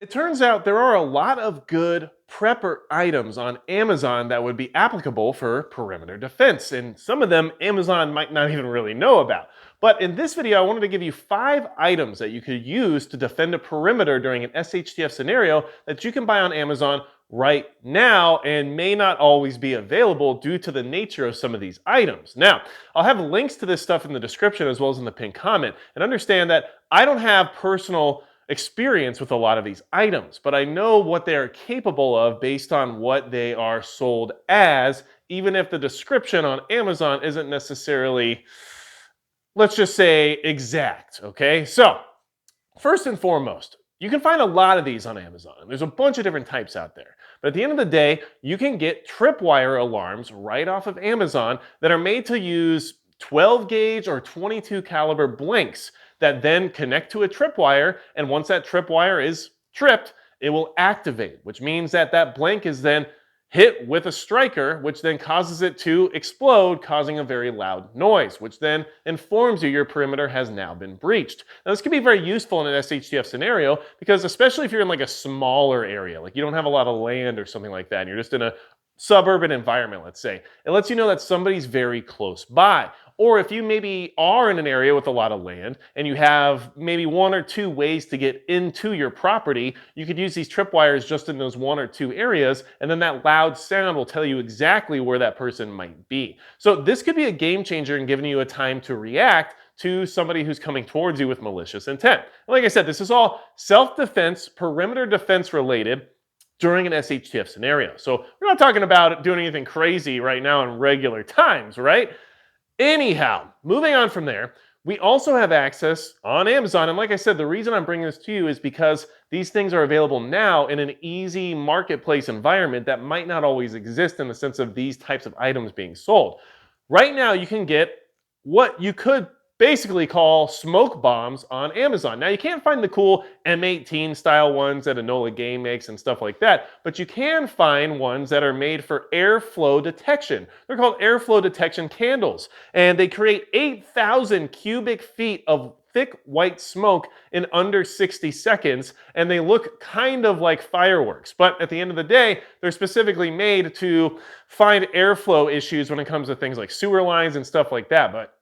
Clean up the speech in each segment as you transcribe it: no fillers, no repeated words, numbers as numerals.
It turns out there are a lot of good prepper items on Amazon that would be applicable for perimeter defense, and some of them Amazon might not even really know about. But in this video, I wanted to give you 5 items that you could use to defend a perimeter during an SHTF scenario that you can buy on Amazon right now and may not always be available due to the nature of some of these items. Now, I'll have links to this stuff in the description as well as in the pinned comment, and understand that I don't have personal experience with a lot of these items, but I know what they are capable of based on what they are sold as, even if the description on Amazon isn't necessarily, let's just say, exact. Okay, so first and foremost, you can find a lot of these on Amazon. There's a bunch of different types out there. But at the end of the day, you can get tripwire alarms right off of Amazon that are made to use 12 gauge or 22 caliber blanks that then connect to a tripwire. And once that tripwire is tripped, it will activate, which means that that blank is then hit with a striker, which then causes it to explode, causing a very loud noise, which then informs you your perimeter has now been breached. Now, this can be very useful in an SHTF scenario because especially if you're in like a smaller area, like you don't have a lot of land or something like that, and you're just in a suburban environment, let's say, it lets you know that somebody's very close by. Or if you maybe are in an area with a lot of land and you have maybe 1 or 2 ways to get into your property, you could use these tripwires just in those 1 or 2 areas, and then that loud sound will tell you exactly where that person might be. So this could be a game changer in giving you a time to react to somebody who's coming towards you with malicious intent. And like I said, this is all self-defense, perimeter defense related during an SHTF scenario. So we're not talking about doing anything crazy right now in regular times, right? Anyhow, moving on from there, we also have access on Amazon. And like I said, the reason I'm bringing this to you is because these things are available now in an easy marketplace environment that might not always exist in the sense of these types of items being sold. Right now, you can get what you could basically call smoke bombs on Amazon. Now, you can't find the cool M18 style ones that Enola Game makes and stuff like that, but you can find ones that are made for airflow detection. They're called airflow detection candles, and they create 8,000 cubic feet of thick white smoke in under 60 seconds, and they look kind of like fireworks. But at the end of the day, they're specifically made to find airflow issues when it comes to things like sewer lines and stuff like that. But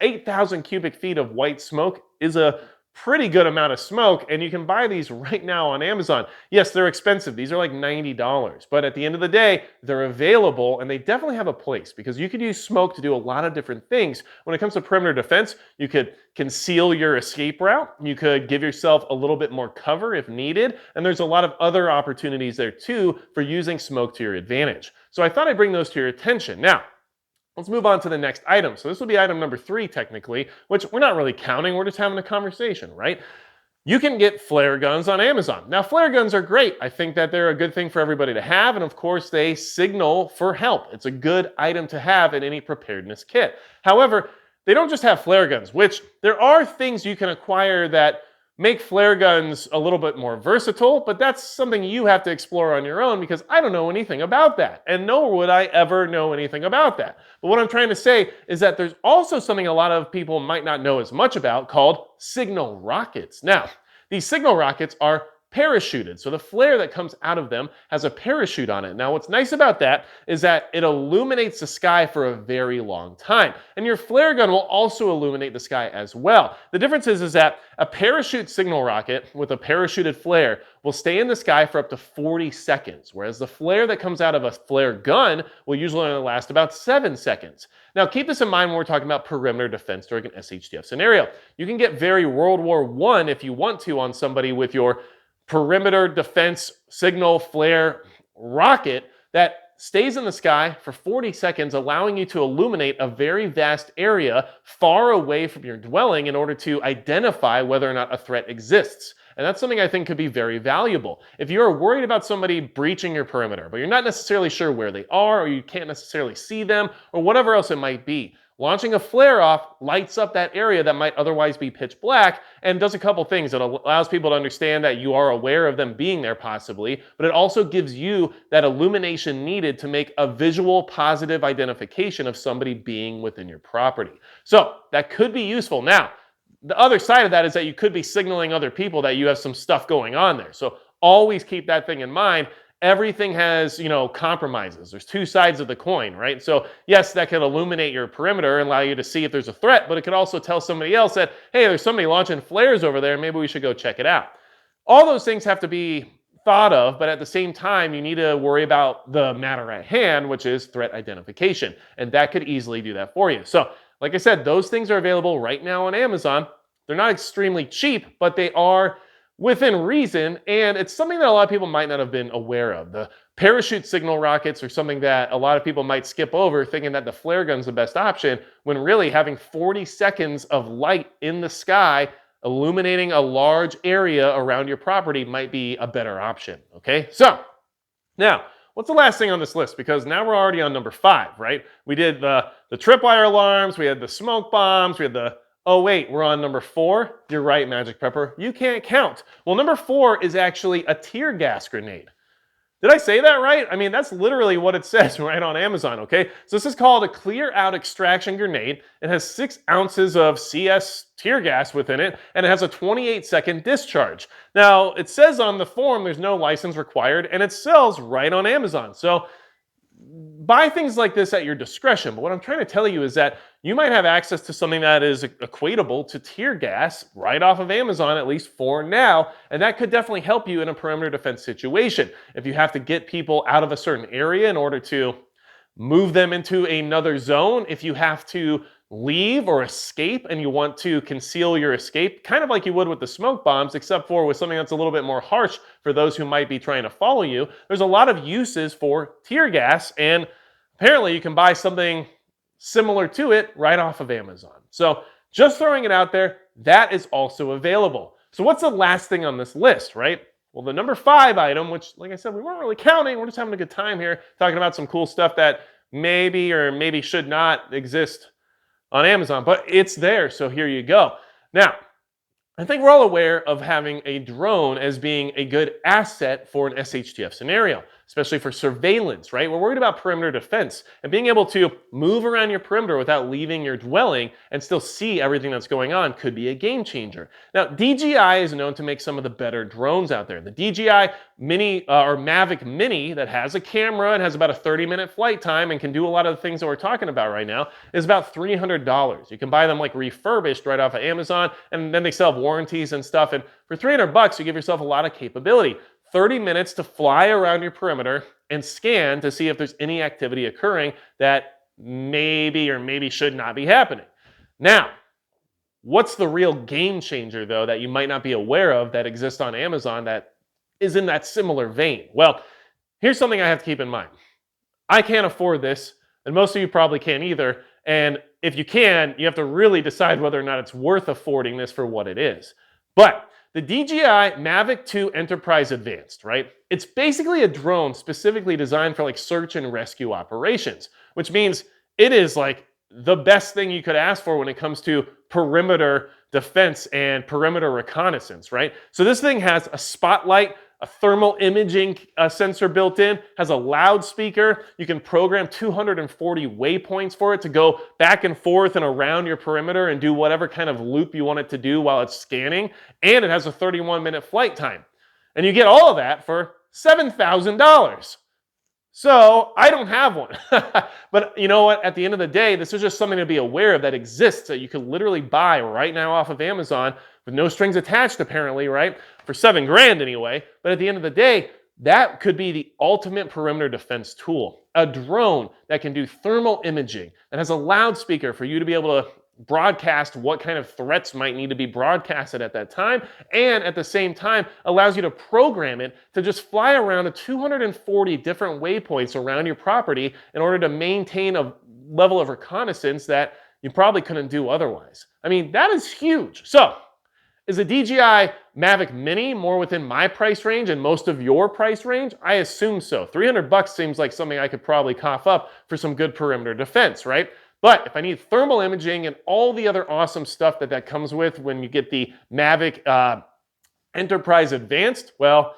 8,000 cubic feet of white smoke is a pretty good amount of smoke, and you can buy these right now on Amazon. Yes, they're expensive. These are like $90, but at the end of the day, they're available, and they definitely have a place because you could use smoke to do a lot of different things. When it comes to perimeter defense, you could conceal your escape route. You could give yourself a little bit more cover if needed, and there's a lot of other opportunities there too for using smoke to your advantage. So I thought I'd bring those to your attention. Now, let's move on to the next item. So this will be item number 3 technically, which we're not really counting, we're just having a conversation, right? You can get flare guns on Amazon. Now, flare guns are great. I think that they're a good thing for everybody to have, and of course, they signal for help. It's a good item to have in any preparedness kit. However, they don't just have flare guns, which there are things you can acquire that make flare guns a little bit more versatile, but that's something you have to explore on your own because I don't know anything about that, and nor would I ever know anything about that. But what I'm trying to say is that there's also something a lot of people might not know as much about called signal rockets. Now, these signal rockets are parachuted. So the flare that comes out of them has a parachute on it. Now, what's nice about that is that it illuminates the sky for a very long time. And your flare gun will also illuminate the sky as well. The difference is that a parachute signal rocket with a parachuted flare will stay in the sky for up to 40 seconds, whereas the flare that comes out of a flare gun will usually only last about 7 seconds. Now, keep this in mind when we're talking about perimeter defense during an SHTF scenario. You can get very World War I if you want to on somebody with your perimeter defense signal flare rocket that stays in the sky for 40 seconds, allowing you to illuminate a very vast area far away from your dwelling in order to identify whether or not a threat exists. And that's something I think could be very valuable. If you're worried about somebody breaching your perimeter, but you're not necessarily sure where they are, or you can't necessarily see them, or whatever else it might be, launching a flare off lights up that area that might otherwise be pitch black and does a couple things. It allows people to understand that you are aware of them being there possibly, but it also gives you that illumination needed to make a visual positive identification of somebody being within your property. So that could be useful. Now, the other side of that is that you could be signaling other people that you have some stuff going on there. So always keep that thing in mind. Everything has, compromises. There's two sides of the coin, right? So yes, that could illuminate your perimeter and allow you to see if there's a threat, but it could also tell somebody else that, hey, there's somebody launching flares over there. Maybe we should go check it out. All those things have to be thought of, but at the same time, you need to worry about the matter at hand, which is threat identification. And that could easily do that for you. So like I said, those things are available right now on Amazon. They're not extremely cheap, but they are within reason, and it's something that a lot of people might not have been aware of. The parachute signal rockets are something that a lot of people might skip over, thinking that the flare gun's the best option, when really having 40 seconds of light in the sky illuminating a large area around your property might be a better option, okay? So, now, what's the last thing on this list? Because now we're already on number 5, right? We did the tripwire alarms, we had the smoke bombs, we had the oh wait, we're on number 4? You're right, Magic Prepper. You can't count. Well, number 4 is actually a tear gas grenade. Did I say that right? I mean, that's literally what it says right on Amazon, okay? So this is called a clear out extraction grenade. It has 6 ounces of CS tear gas within it, and it has a 28-second discharge. Now, it says on the form there's no license required, and it sells right on Amazon. So buy things like this at your discretion. But what I'm trying to tell you is that you might have access to something that is equatable to tear gas right off of Amazon, at least for now. And that could definitely help you in a perimeter defense situation. If you have to get people out of a certain area in order to move them into another zone, if you have to leave or escape and you want to conceal your escape, kind of like you would with the smoke bombs, except for with something that's a little bit more harsh for those who might be trying to follow you. There's a lot of uses for tear gas, and apparently you can buy something similar to it right off of Amazon. So just throwing it out there, that is also available. So what's the last thing on this list, right? Well, the number 5 item, which like I said, we weren't really counting, we're just having a good time here, talking about some cool stuff that maybe or maybe should not exist on Amazon, but it's there, so here you go. Now, I think we're all aware of having a drone as being a good asset for an SHTF scenario, especially for surveillance, right? We're worried about perimeter defense, and being able to move around your perimeter without leaving your dwelling and still see everything that's going on could be a game changer. Now, DJI is known to make some of the better drones out there. The DJI Mini or Mavic Mini that has a camera and has about a 30-minute flight time and can do a lot of the things that we're talking about right now is about $300. You can buy them like refurbished right off of Amazon, and then they still have warranties and stuff. And for $300, you give yourself a lot of capability. 30 minutes to fly around your perimeter and scan to see if there's any activity occurring that maybe or maybe should not be happening. Now, what's the real game changer, though, that you might not be aware of that exists on Amazon that is in that similar vein? Well, here's something I have to keep in mind. I can't afford this, and most of you probably can't either. And if you can, you have to really decide whether or not it's worth affording this for what it is. But the DJI Mavic 2 Enterprise Advanced, right? It's basically a drone specifically designed for like search and rescue operations, which means it is like the best thing you could ask for when it comes to perimeter defense and perimeter reconnaissance, right? So this thing has a spotlight, a thermal imaging sensor built in, has a loudspeaker. You can program 240 waypoints for it to go back and forth and around your perimeter and do whatever kind of loop you want it to do while it's scanning. And it has a 31-minute flight time. And you get all of that for $7,000. So I don't have one. But you know what? At the end of the day, this is just something to be aware of that exists that you can literally buy right now off of Amazon with no strings attached, apparently, right? For $7,000 anyway. But at the end of the day, that could be the ultimate perimeter defense tool. A drone that can do thermal imaging, that has a loudspeaker for you to be able to broadcast what kind of threats might need to be broadcasted at that time, and at the same time allows you to program it to just fly around to 240 different waypoints around your property in order to maintain a level of reconnaissance that you probably couldn't do otherwise. I mean, that is huge. So, is a DJI Mavic Mini more within my price range and most of your price range? I assume so. $300 seems like something I could probably cough up for some good perimeter defense, right? But if I need thermal imaging and all the other awesome stuff that comes with when you get the Mavic Enterprise Advanced, well,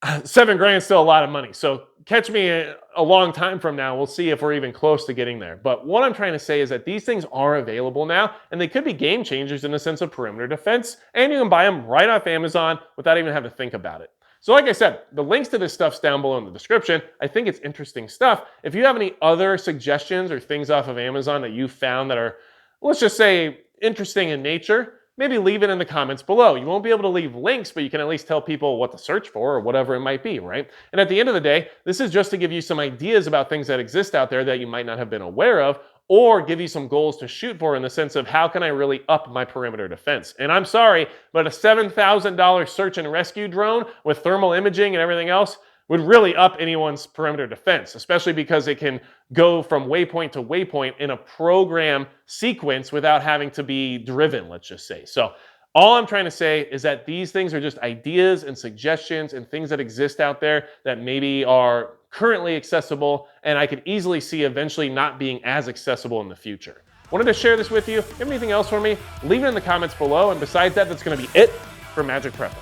$7 grand is still a lot of money. So catch me a long time from now. We'll see if we're even close to getting there. But what I'm trying to say is that these things are available now, and they could be game changers in the sense of perimeter defense. And you can buy them right off Amazon without even having to think about it. So like I said, the links to this stuff's down below in the description. I think it's interesting stuff. If you have any other suggestions or things off of Amazon that you found that are, let's just say, interesting in nature, maybe leave it in the comments below. You won't be able to leave links, but you can at least tell people what to search for or whatever it might be, right? And at the end of the day, this is just to give you some ideas about things that exist out there that you might not have been aware of, or give you some goals to shoot for in the sense of how can I really up my perimeter defense. And I'm sorry, but a $7,000 search and rescue drone with thermal imaging and everything else would really up anyone's perimeter defense, especially because it can go from waypoint to waypoint in a program sequence without having to be driven, let's just say. So all I'm trying to say is that these things are just ideas and suggestions and things that exist out there that maybe are currently accessible, and I could easily see eventually not being as accessible in the future. Wanted to share this with you. If you have anything else for me, leave it in the comments below. And besides that, that's going to be it for Magic Prep.